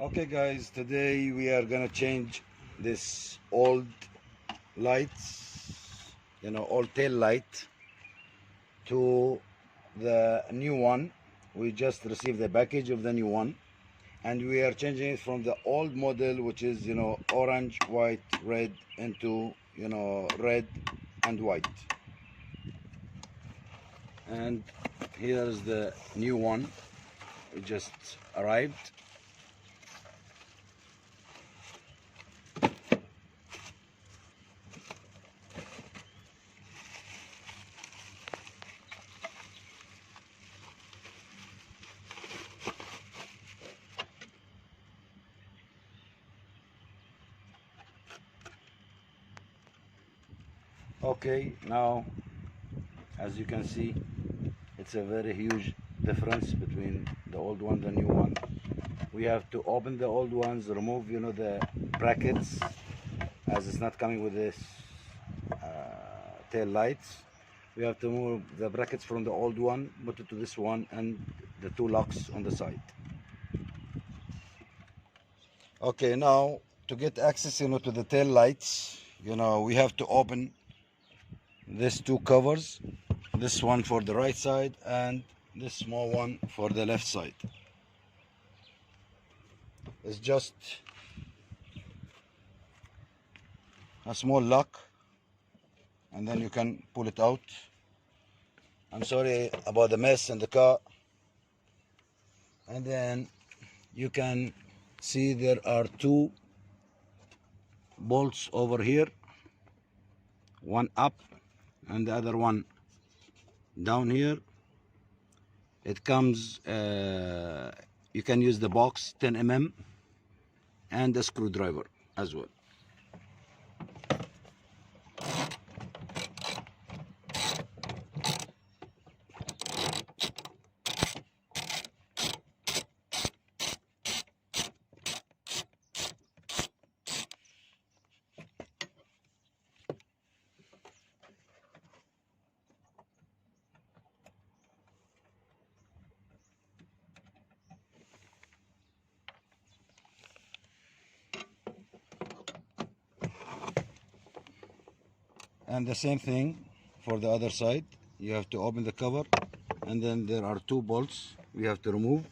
Okay guys, today we are gonna change this old lights, old tail light to the new one. We just received the package of the new one, and we are changing it from the old model, which is orange, white, red, into red and white. And here's the new one. It just arrived. Okay, now as you can see, it's a very huge difference between the old one and the new one. We have to open the old ones, remove the brackets, as it's not coming with this tail lights. We have to move the brackets from the old one, put it to this one, and the two locks on the side. Okay, now to get access to the tail lights, we have to open these two covers, this one for the right side and this small one for the left side. It's just a small lock, and then you can pull it out. I'm sorry about the mess in the car. And then you can see there are two bolts over here, one up and the other one down here. It comes, you can use the box 10 mm and a screwdriver as well. And the same thing for the other side. You have to open the cover, and then there are two bolts we have to remove.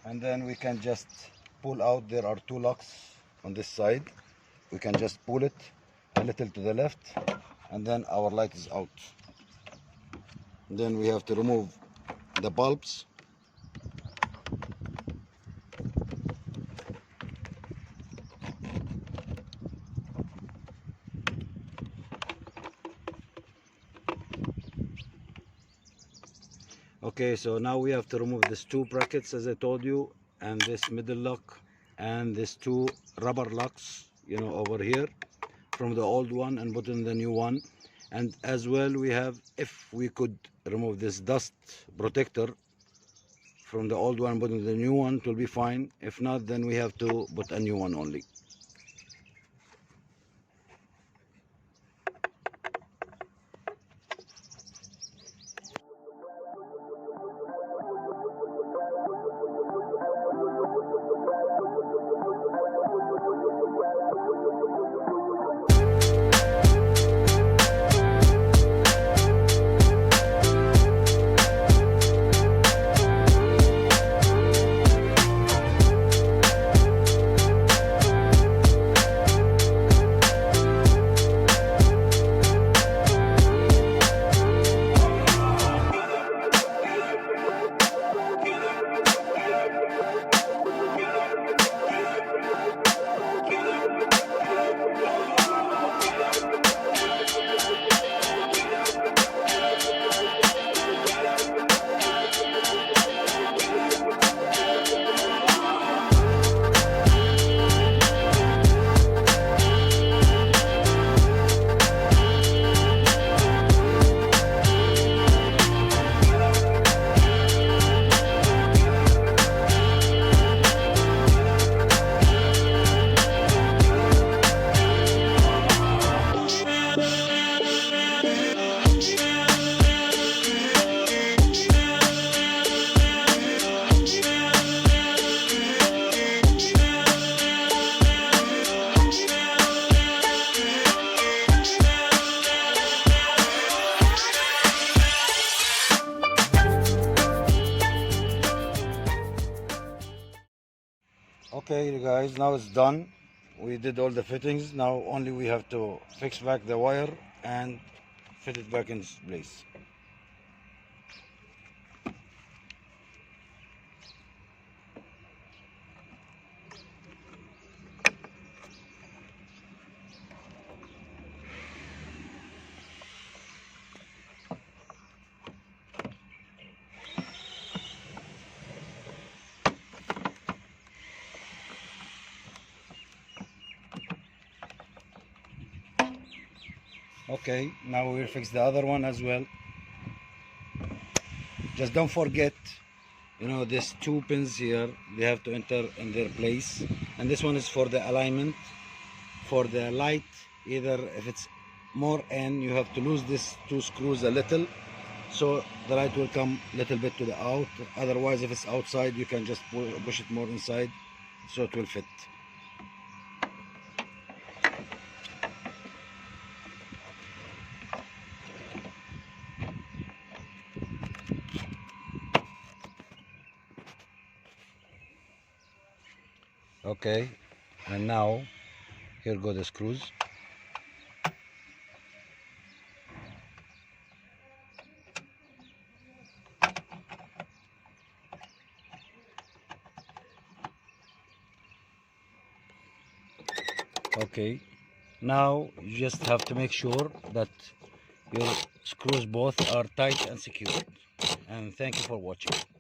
And then we can just pull out. There are two locks on this side. We can just pull it a little to the left, and then our light is out. Then we have to remove the bulbs. Okay, so now we have to remove these two brackets, as I told you, and this middle lock, and these two rubber locks, over here from the old one, and put in the new one. And as well, we have, if we could remove this dust protector from the old one, put in the new one, it will be fine. If not, then we have to put a new one only. Okay guys, now it's done. We did all the fittings. Now only we have to fix back the wire and fit it back in place. Okay, now we'll fix the other one as well. Just don't forget, you know, these two pins here, they have to enter in their place. And this one is for the alignment. For the light, either if it's more in, you have to lose these two screws a little, so the light will come a little bit to the out. Otherwise, if it's outside, you can just push it more inside, so it will fit. Okay, and now here go the screws. Okay, now you just have to make sure that your screws both are tight and secured. And thank you for watching.